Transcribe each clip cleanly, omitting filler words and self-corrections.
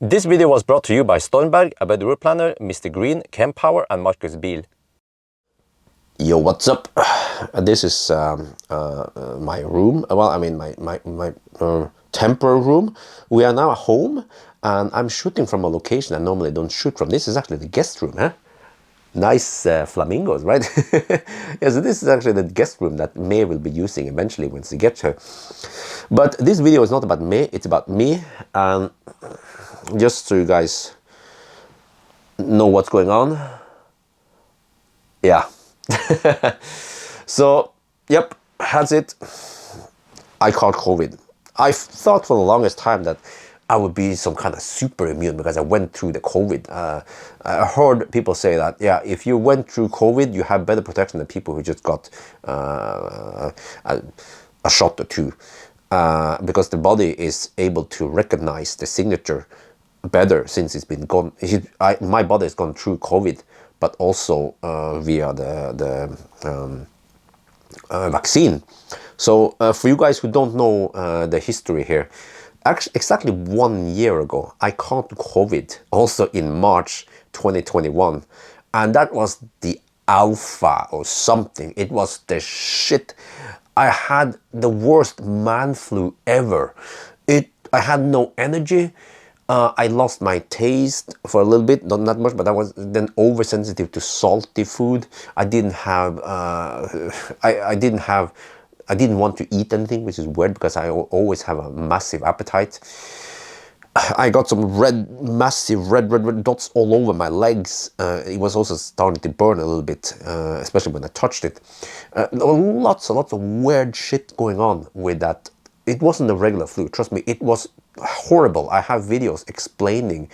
This video was brought to you by Stormberg, a better route planner, MisterGreen, Kempower and Marcus Bil. Yo, what's up? This is my room. Well, I mean my temporary room. We are now at home, and I'm shooting from a location I normally don't shoot from. This is actually the guest room, huh? Nice flamingos, right? Yeah, so this is actually the guest room that May will be using eventually once he gets here. But this video is not about May, it's about me, and just so you guys know what's going on. Yeah. So, yep, that's it. I caught COVID. I thought for the longest time that I would be some kind of super immune because I went through the COVID. I heard people say that, yeah, if you went through COVID, you have better protection than people who just got a shot or two. Because the body is able to recognize the signature better since it's been gone. My body has gone through COVID, but also via the vaccine. So for you guys who don't know the history here, actually exactly 1 year ago, I caught COVID also in March 2021. And that was the alpha or something. It was the shit. I had the worst man flu ever. I had no energy. I lost my taste for a little bit, not that much, but I was then oversensitive to salty food. I didn't want to eat anything, which is weird because I always have a massive appetite. I got some massive red dots all over my legs. It was also starting to burn a little bit, especially when I touched it. Lots of weird shit going on with that. It wasn't a regular flu, trust me, it was horrible. I have videos explaining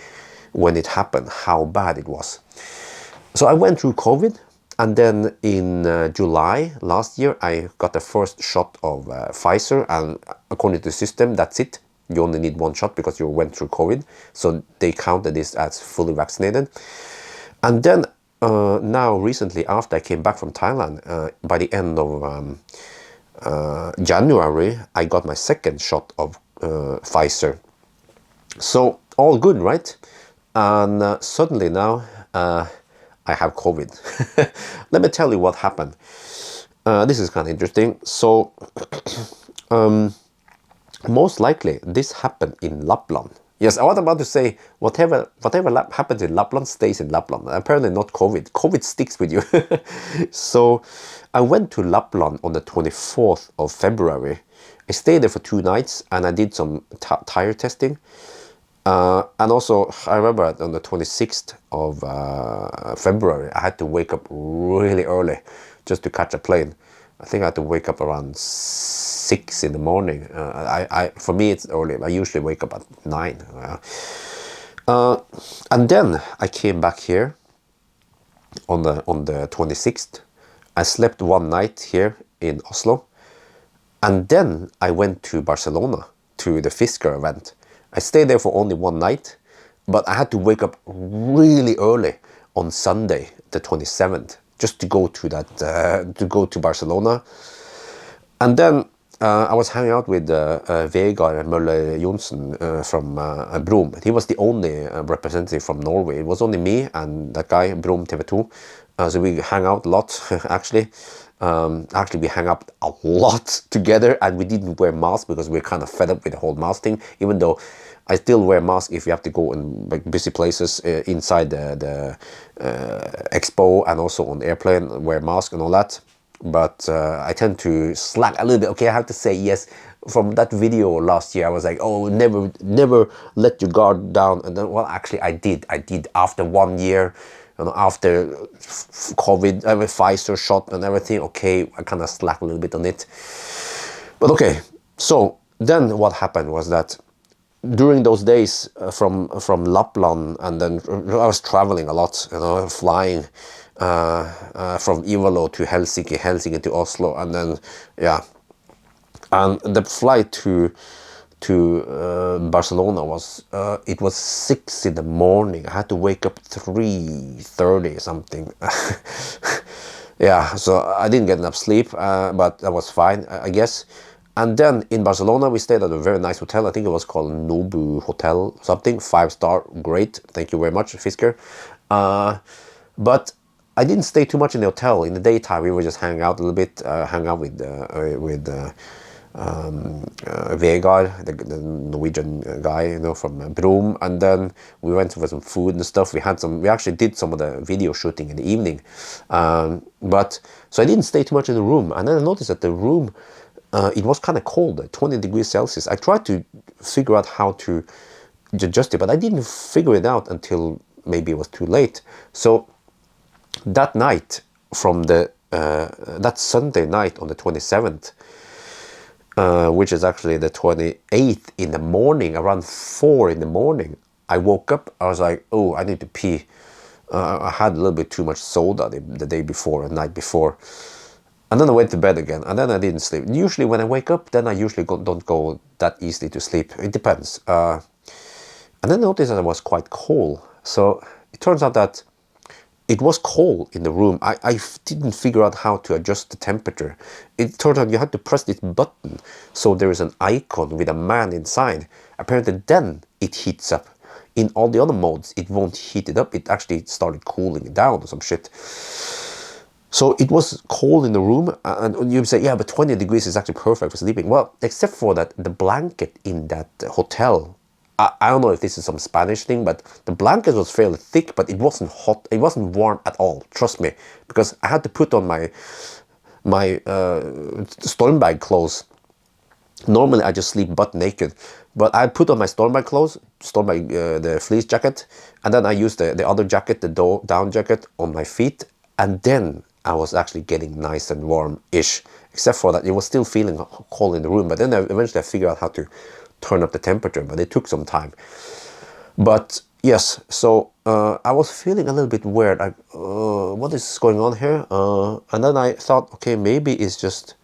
when it happened, how bad it was. So I went through COVID, and then in July last year, I got the first shot of Pfizer, and according to the system, that's it. You only need one shot because you went through COVID, so they counted this as fully vaccinated. And then now recently, after I came back from Thailand, by the end of January, I got my second shot of Pfizer. So all good, right? And suddenly now I have COVID. Let me tell you what happened. This is kind of interesting. So most likely this happened in Lapland. Yes, I was about to say whatever happens in Lapland stays in Lapland. Apparently not COVID. COVID sticks with you. So I went to Lapland on the 24th of February. I stayed there for 2 nights and I did some tire testing. And also I remember on the 26th of February, I had to wake up really early just to catch a plane. I think I had to wake up around 6 in the morning. For me, it's early. I usually wake up at 9. And then I came back here on the 26th. I slept 1 night here in Oslo. And then I went to Barcelona to the Fisker event. I stayed there for only 1 night, but I had to wake up really early on Sunday, the 27th. Just to go to Barcelona. And then I was hanging out with Vegard Møller Johnsen from Brom. He was the only representative from Norway. It was only me and that guy, Brom TV2. So we hang out a lot, actually. Actually, we hang out a lot together, and we didn't wear masks because we're kind of fed up with the whole mask thing, even though I still wear masks if you have to go in like busy places inside the expo, and also on the airplane, wear mask and all that. But I tend to slack a little bit. Okay, I have to say, yes, from that video last year, I was like, oh, never let your guard down. And then, well, actually, I did after 1 year. You know, after COVID, Pfizer shot and everything, okay, I kind of slacked a little bit on it. But okay, so then what happened was that during those days from Lapland, and then I was traveling a lot, you know, flying from Ivalo to Helsinki to Oslo, and then, yeah. And the flight to Barcelona was, it was 6 in the morning. I had to wake up 3:30 something. Yeah, so I didn't get enough sleep, but that was fine, I guess. And then in Barcelona, we stayed at a very nice hotel. I think it was called Nobu Hotel, something, 5-star, great. Thank you very much, Fisker. But I didn't stay too much in the hotel. In the daytime, we were just hanging out a little bit, hang out with Vegard, the Norwegian guy, you know, from Brom, and then we went for some food and stuff. We actually did some of the video shooting in the evening, but so I didn't stay too much in the room. And then I noticed that the room, it was kind of cold, 20 degrees Celsius. I tried to figure out how to adjust it, but I didn't figure it out until maybe it was too late. So that night, from that Sunday night on the 27th, which is actually the 28th in the morning, around 4 in the morning, I woke up. I was like, oh, I need to pee. I had a little bit too much soda the day before, the night before. And then I went to bed again, and then I didn't sleep. Usually when I wake up, then I usually don't go that easily to sleep. It depends. And then I noticed that it was quite cold. So it turns out that it was cold in the room. I didn't figure out how to adjust the temperature. It turned out you had to press this button, so there is an icon with a man inside. Apparently then it heats up. In all the other modes, it won't heat it up. It actually started cooling it down or some shit. So it was cold in the room, and you say, yeah, but 20 degrees is actually perfect for sleeping. Well, except for that, the blanket in that hotel, I don't know if this is some Spanish thing, but the blanket was fairly thick, but it wasn't hot. It wasn't warm at all, trust me, because I had to put on my Stormbag clothes. Normally I just sleep butt naked, but I put on my Stormbag clothes, the fleece jacket, and then I used the other jacket, the down jacket, on my feet, and then I was actually getting nice and warm-ish. Except for that, it was still feeling cold in the room, but then eventually I figured out how to turn up the temperature, but it took some time. But yes, so I was feeling a little bit weird, like, what is going on here? And then I thought, okay, maybe it's just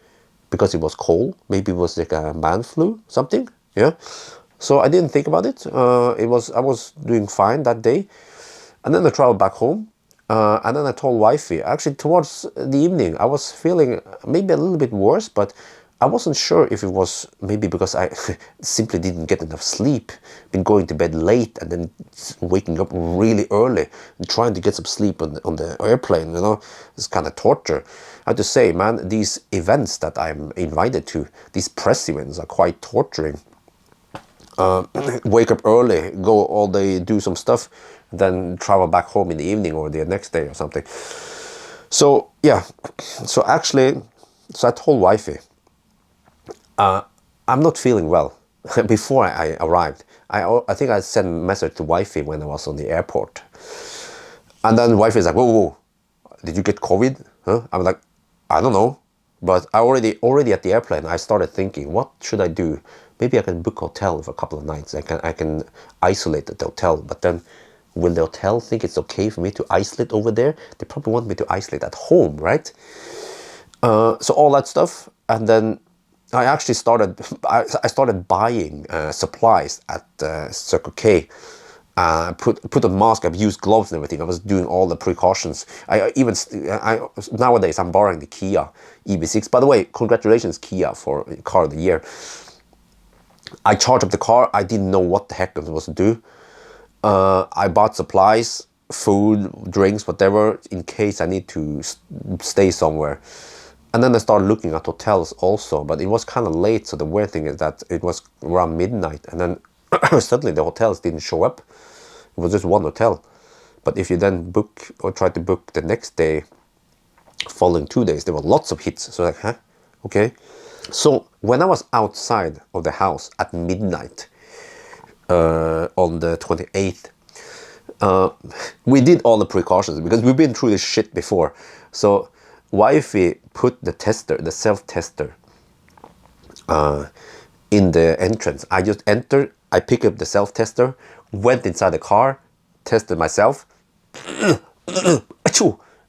because it was cold. Maybe it was like a man flu, something, yeah. So I didn't think about it. I was doing fine that day. And then I traveled back home. And then I told wifey, actually towards the evening, I was feeling maybe a little bit worse, but I wasn't sure if it was maybe because I simply didn't get enough sleep, been going to bed late and then waking up really early and trying to get some sleep on the airplane, you know, it's kind of torture. I have to say, man, these events that I'm invited to, these press events are quite torturing. Wake up early, go all day, do some stuff, then travel back home in the evening or the next day or something. So yeah, so I told wifey, I'm not feeling well. Before I arrived, I think I sent a message to wifey when I was on the airport, and then wifey is like, whoa, did you get COVID? Huh? I'm like, I don't know, but I already at the airplane, I started thinking, what should I do? Maybe I can book a hotel for a couple of nights. I can isolate at the hotel, but then will the hotel think it's okay for me to isolate over there? They probably want me to isolate at home, right? So all that stuff, and then I actually started buying supplies at Circle K. Put a mask. I've used gloves and everything. I was doing all the precautions. Nowadays I'm borrowing the Kia EV6. By the way, congratulations Kia for Car of the Year. I charged up the car. I didn't know what the heck I was supposed to do. I bought supplies, food, drinks, whatever, in case I need to stay somewhere. And then I started looking at hotels also, but it was kind of late. So the weird thing is that it was around midnight, and then suddenly the hotels didn't show up. It was just one hotel. But if you then book or try to book the next day, following 2 days, there were lots of hits. So like, huh? Okay. So when I was outside of the house at midnight on the 28th, we did all the precautions because we've been through this shit before. So wifey put the tester, the self-tester, in the entrance. I just entered, I picked up the self-tester, went inside the car, tested myself, you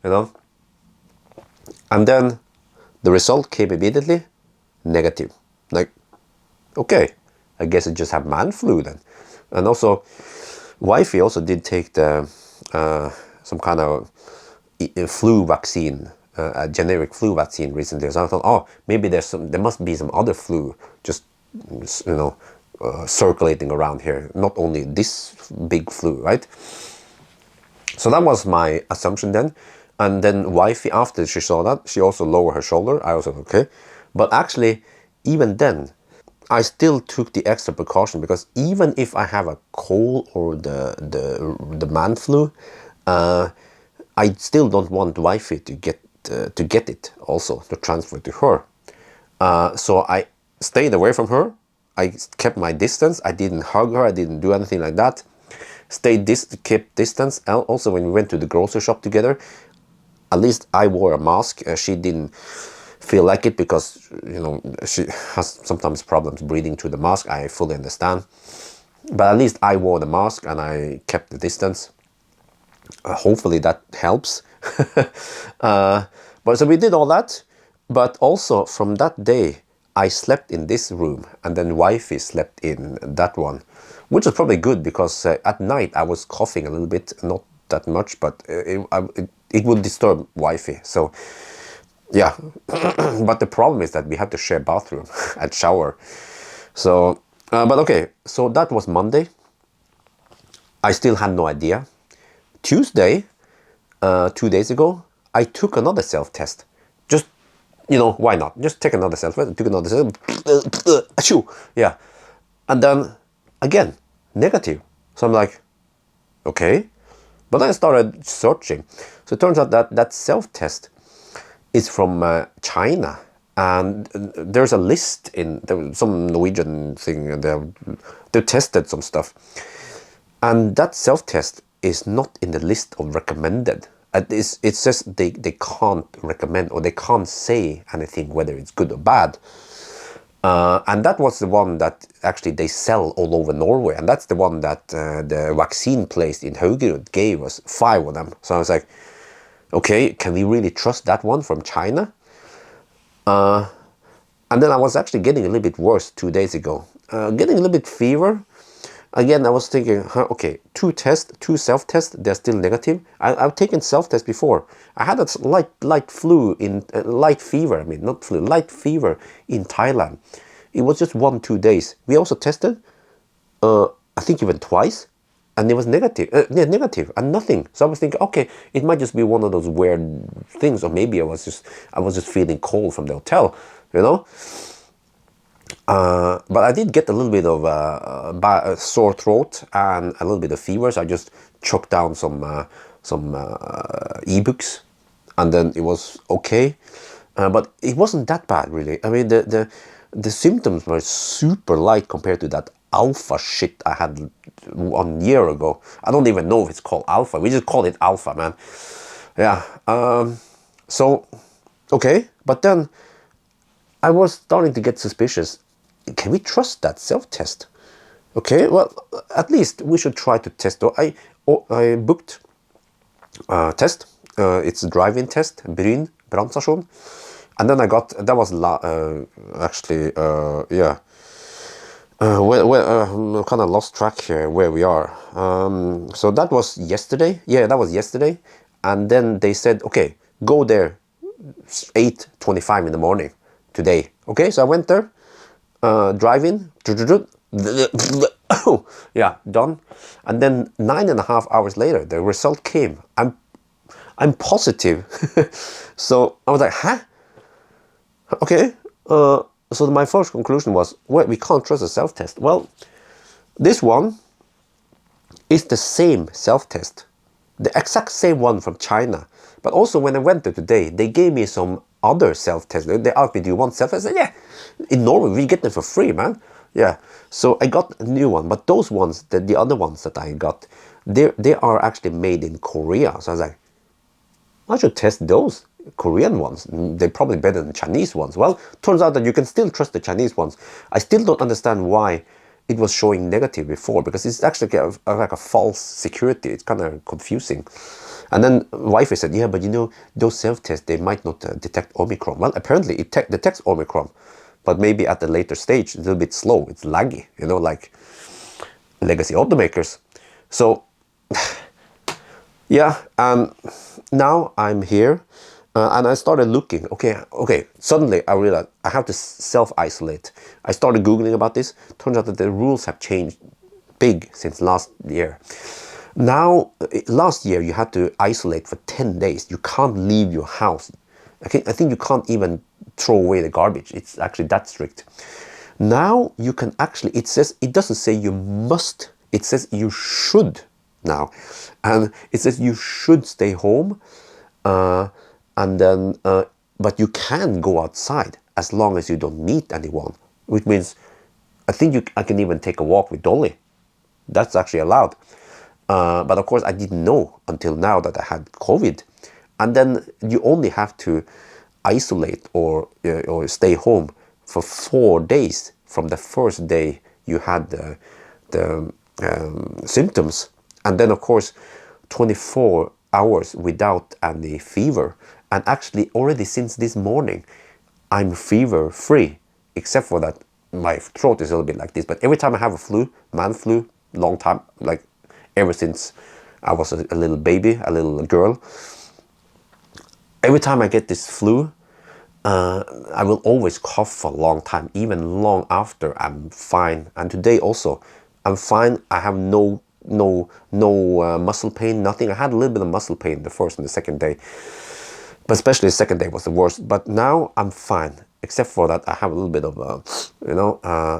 know, and then the result came immediately negative. Like, okay, I guess it just had man flu then. And also, wifey also did take the some kind of flu vaccine a generic flu vaccine recently. So I thought, oh, maybe there must be some other flu just, circulating around here. Not only this big flu, right? So that was my assumption then. And then wifey, after she saw that, she also lowered her shoulder. I was like, okay. But actually, even then, I still took the extra precaution, because even if I have a cold or the man flu, I still don't want wifey to get it also, to transfer to her. So I stayed away from her. I kept my distance. I didn't hug her. I didn't do anything like that. Kept distance. Also, when we went to the grocery shop together, at least I wore a mask. She didn't feel like it, because she has sometimes problems breathing through the mask. I fully understand, but at least I wore the mask and I kept the distance. Hopefully that helps. But so we did all that, but also from that day I slept in this room, and then wifey slept in that one, which was probably good, because at night I was coughing a little bit, not that much, but it would disturb wifey. So yeah. But the problem is that we have to share bathroom and shower. So but okay, so that was Monday. I still had no idea. Tuesday, 2 days ago, I took another self-test. Just, why not? Just take another self-test. I took another self-test. Yeah. And then, again, negative. So I'm like, okay. But then I started searching. So it turns out that self-test is from China. And there's a list in some Norwegian thing. And they tested some stuff. And that self-test is not in the list of recommended. It says they can't recommend, or they can't say anything whether it's good or bad. And that was the one that actually they sell all over Norway. And that's the one that the vaccine place in Haugerud gave us 5 of them. So I was like, okay, can we really trust that one from China? And then I was actually getting a little bit worse 2 days ago. Getting a little bit fever. Again, I was thinking, okay, 2 self-tests, they're still negative. I've taken self-tests before. I had a light fever in Thailand. It was just 1-2 days. We also tested, I think even twice, and it was negative and nothing. So I was thinking, okay, it might just be one of those weird things, or maybe I was just feeling cold from the hotel, But I did get a little bit of a sore throat and a little bit of fever, so I just chucked down some e-books, and then it was okay. But it wasn't that bad, really. I mean, the symptoms were super light compared to that alpha shit I had 1 year ago. I don't even know if it's called alpha. We just call it alpha, man. Yeah. So, okay. But then I was starting to get suspicious. Can we trust that self-test? Okay, well, at least we should try to test. I booked a test. It's a drive-in test, Bjørn brannstasjon. And then I got, that was I'm kind of lost track here where we are. So that was yesterday. Yeah, that was yesterday. And then they said, okay, go there 8:25 in the morning today. Okay, so I went there, drive-in, yeah, done. And then 9.5 hours later, the result came. I'm positive. So I was like, huh? Okay. So my first conclusion was, well, we can't trust a self-test. Well, this one is the same self-test, the exact same one from China. But also when I went there today, they gave me some other self-tests. They asked me, do you want self-tests? I said, yeah, in Norway we get them for free, man. Yeah, so I got a new one, but those ones, the other ones that I got, they are actually made in Korea. So I was like, I should test those Korean ones. They're probably better than Chinese ones. Well, turns out that you can still trust the Chinese ones. I still don't understand why it was showing negative before, because it's actually like a false security. It's kind of confusing. And then wifey said, yeah, but you know, those self-tests, they might not detect Omicron. Well, apparently it detects Omicron, but maybe at a later stage, it's a little bit slow. It's laggy, you know, like legacy automakers. So, yeah, now I'm here. And I started looking, okay, suddenly I realized I have to self-isolate. I started Googling about this. Turns out that the rules have changed big since last year. Now, last year you had to isolate for 10 days. You can't leave your house. I think you can't even throw away the garbage. It's actually that strict. Now you can actually, it doesn't say you must, it says you should now. And it says you should stay home. And then, but you can go outside as long as you don't meet anyone, which means I think I can even take a walk with Dolly. That's actually allowed. But of course, I didn't know until now that I had COVID. And then you only have to isolate or stay home for 4 days from the first day you had the symptoms. And then, of course, 24 hours without any fever. And actually, already since this morning, I'm fever free, except for that my throat is a little bit like this. But every time I have a flu, man flu, long time, like ever since I was a little baby, a little girl, every time I get this flu, I will always cough for a long time, even long after I'm fine. And today also, I'm fine. I have no muscle pain, nothing. I had a little bit of muscle pain the first and the second day, but especially the second day was the worst. But now I'm fine, except for that I have a little bit of,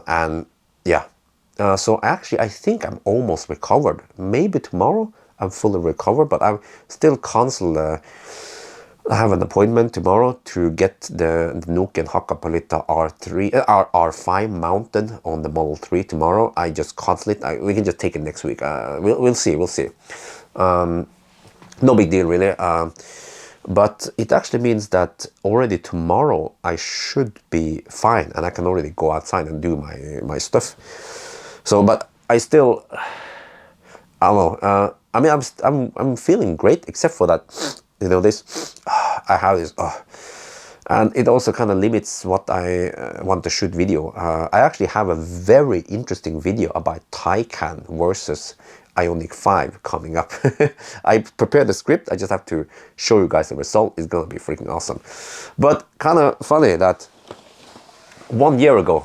and yeah. So actually, I think I'm almost recovered. Maybe tomorrow I'm fully recovered, but I'm still cancel. I have an appointment tomorrow to get the Nuuk and Hakkapeliitta R5 mounted on the Model 3 tomorrow. I just cancel it. We can just take it next week. We'll see. No big deal, really. But it actually means that already tomorrow I should be fine and I can already go outside and do my stuff. So, but I still, I don't know. I mean, I'm feeling great, except for that, this, I have this, and it also kind of limits what I want to shoot video. I actually have a very interesting video about Taycan versus Ioniq 5 coming up. I prepared the script. I just have to show you guys the result. It's gonna be freaking awesome. But kind of funny that 1 year ago,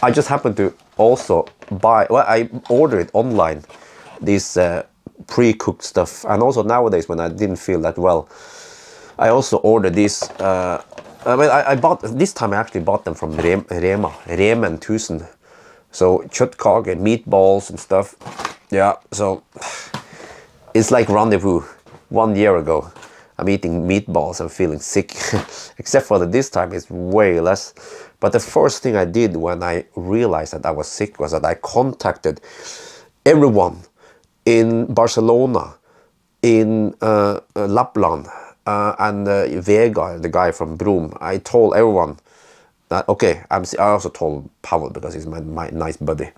I just happened to also buy, well, I ordered online this pre-cooked stuff. And also nowadays when I didn't feel that well, I also ordered this. I bought, this time I actually bought them from Rema 1000. So kjøttkake, meatballs and stuff. Yeah, so it's like rendezvous. 1 year ago, I'm eating meatballs and feeling sick. Except for that this time it's way less. But the first thing I did when I realized that I was sick was that I contacted everyone in Barcelona, in Lapland, and Vegard, the guy from Brum. I told everyone that, okay, I also told Pavel because he's my nice buddy.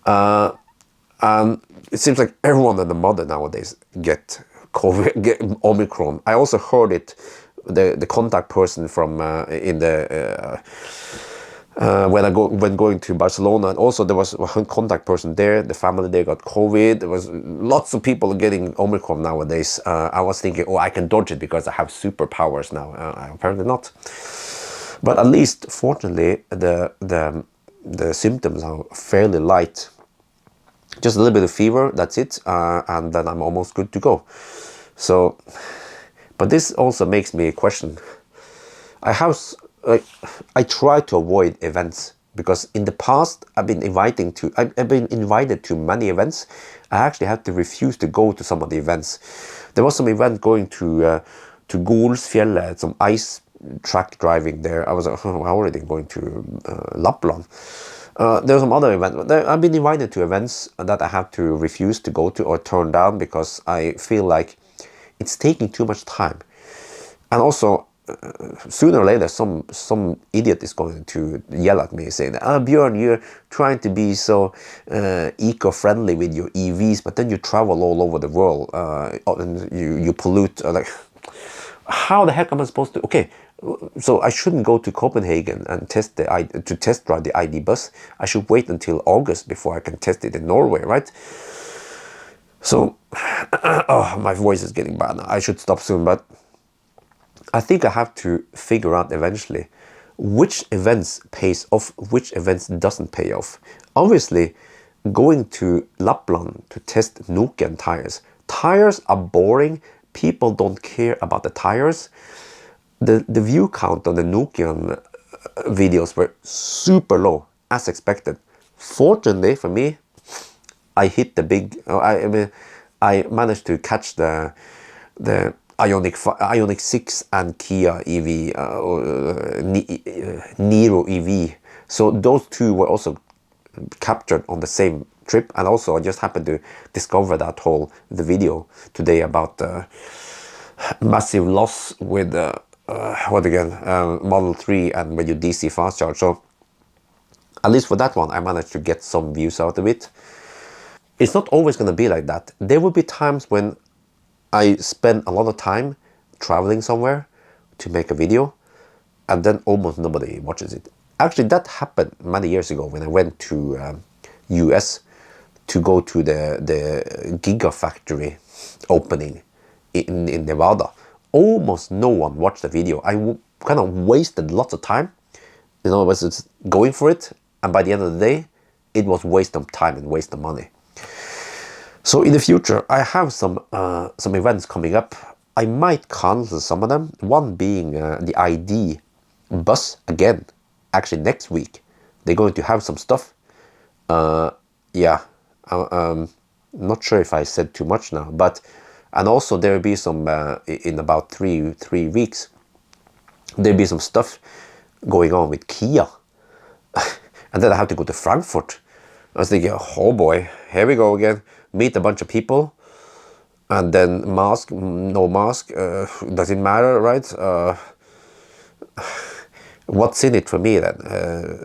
And it seems like everyone and the mother nowadays get COVID, get Omicron. I also heard it, the contact person from in the when going to Barcelona, and also there was a contact person there. The family there got COVID. There was lots of people getting Omicron nowadays. I was thinking, oh, I can dodge it because I have superpowers now. Apparently not. But at least, fortunately, the symptoms are fairly light. Just a little bit of fever, that's it, and then I'm almost good to go. So, but this also makes me question. I try to avoid events because in the past I've been invited to many events. I actually had to refuse to go to some of the events. There was some event going to Golsfjellet, some ice track driving there. I was already going to Lapland. There's some other event. I've been invited to events that I have to refuse to go to or turn down because I feel like it's taking too much time. And also, sooner or later, some idiot is going to yell at me saying, Bjørn, you're trying to be so eco-friendly with your EVs, but then you travel all over the world and you pollute. Like, how the heck am I supposed to? Okay, so I shouldn't go to Copenhagen and test drive the ID bus. I should wait until August before I can test it in Norway, right? So, oh, my voice is getting bad now. I should stop soon, but I think I have to figure out eventually which events pays off, which events doesn't pay off. Obviously, going to Lapland to test Nokian tires are boring. People don't care about the tires. The view count on the Nokian videos were super low, as expected. Fortunately for me, I hit the big. I managed to catch the Ioniq 6 and Kia EV, Niro EV. So those two were also captured on the same trip, and also I just happened to discover the video today about the massive loss with Model 3 and when you DC fast charge. So at least for that one, I managed to get some views out of it. It's not always going to be like that. There will be times when I spend a lot of time traveling somewhere to make a video, and then almost nobody watches it. Actually, that happened many years ago when I went to US to go to the Gigafactory opening in Nevada. Almost no one watched the video. I kind of wasted lots of time. You know, I was just going for it, and by the end of the day, it was waste of time and waste of money. So in the future, I have some events coming up. I might cancel some of them. One being the ID bus again. Actually, next week they're going to have some stuff. Yeah, not sure if I said too much now, but and also there will be some in about three weeks. There'll be some stuff going on with Kia, and then I have to go to Frankfurt. I was thinking, oh boy, here we go again. Meet a bunch of people, and then mask, no mask, doesn't matter, right? What's in it for me then?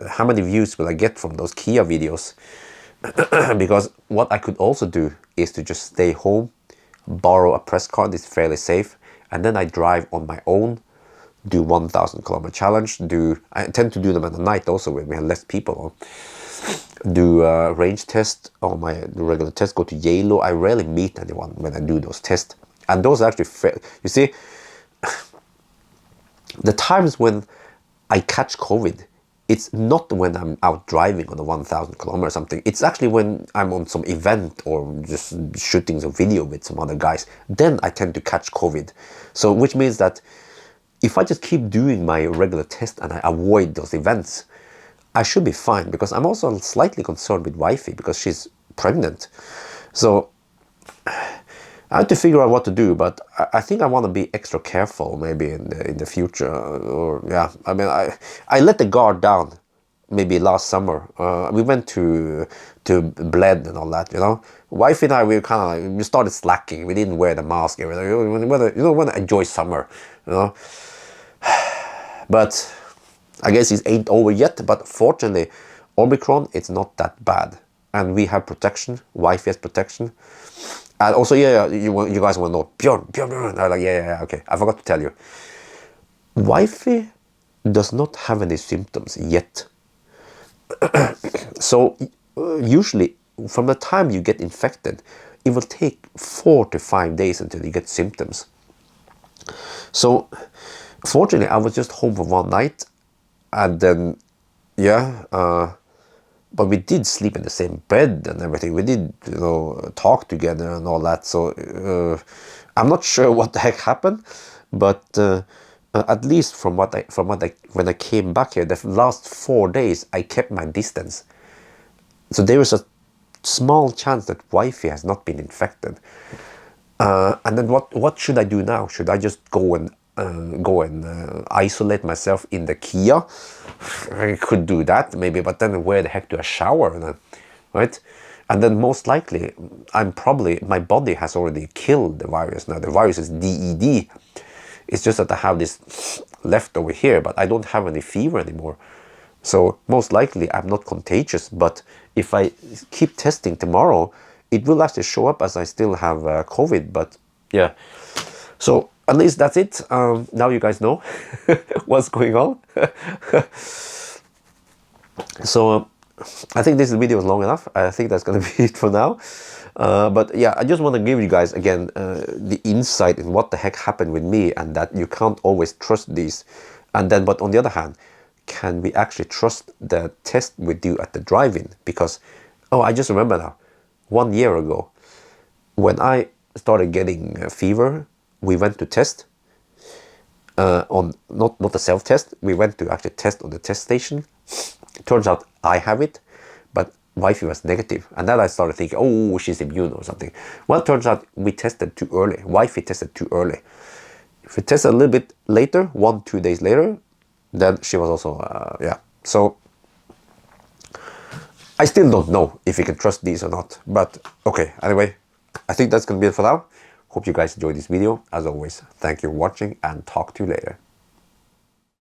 How many views will I get from those Kia videos? Because what I could also do is to just stay home, borrow a press card, it's fairly safe, and then I drive on my own, do 1,000 kilometer challenge, I tend to do them at the night also when we have less people on. Do a range test on my regular test, go to Yale. I rarely meet anyone when I do those tests, and those are actually you see, the times when I catch COVID, it's not when I'm out driving on a 1,000 kilometer or something. It's actually when I'm on some event or just shooting some video with some other guys. Then I tend to catch COVID. So which means that if I just keep doing my regular test and I avoid those events, I should be fine, because I'm also slightly concerned with wifey because she's pregnant. So I have to figure out what to do, but I think I want to be extra careful maybe in the future. Or yeah, I mean, I let the guard down maybe last summer. We went to Bled and all that, you know. Wife and I, we started slacking. We didn't wear the mask. We want to enjoy summer, you know. But I guess it ain't over yet. But fortunately, Omicron, it's not that bad, and we have protection. Wife has protection. And also, yeah, you guys want to know, Bjørn. I'm like, yeah, okay. I forgot to tell you. Wifey does not have any symptoms yet. So usually, from the time you get infected, it will take 4 to 5 days until you get symptoms. So, fortunately, I was just home for one night, and then, yeah, but we did sleep in the same bed and everything. We did, talk together and all that. So I'm not sure what the heck happened, but at least from when I came back here, the last 4 days I kept my distance. So there is a small chance that wifey has not been infected. And then what should I do now? Should I just go and isolate myself in the Kia? I could do that maybe, but then where the heck do I shower then, right? And then most likely my body has already killed the virus now. The virus is DED. It's just that I have this left over here, but I don't have any fever anymore. So most likely I'm not contagious, but if I keep testing tomorrow, it will actually show up as I still have COVID, but yeah. So at least that's it. Now you guys know what's going on. So I think this video is long enough. I think that's going to be it for now. But yeah, I just want to give you guys again the insight in what the heck happened with me, and that you can't always trust these. And then, but on the other hand, can we actually trust the test we do at the drive-in? Because, oh, I just remember now, 1 year ago, when I started getting fever, we went to test on not a self-test. We went to actually test on the test station. It turns out I have it, but wifey was negative, and then I started thinking, oh, she's immune or something. Well, it turns out we tested too early. Wifey tested too early. If we tested a little bit later, 1-2 days later, then she was also yeah. So I still don't know if we can trust these or not. But okay, anyway, I think that's gonna be it for now. Hope you guys enjoyed this video. As always, thank you for watching, and talk to you later.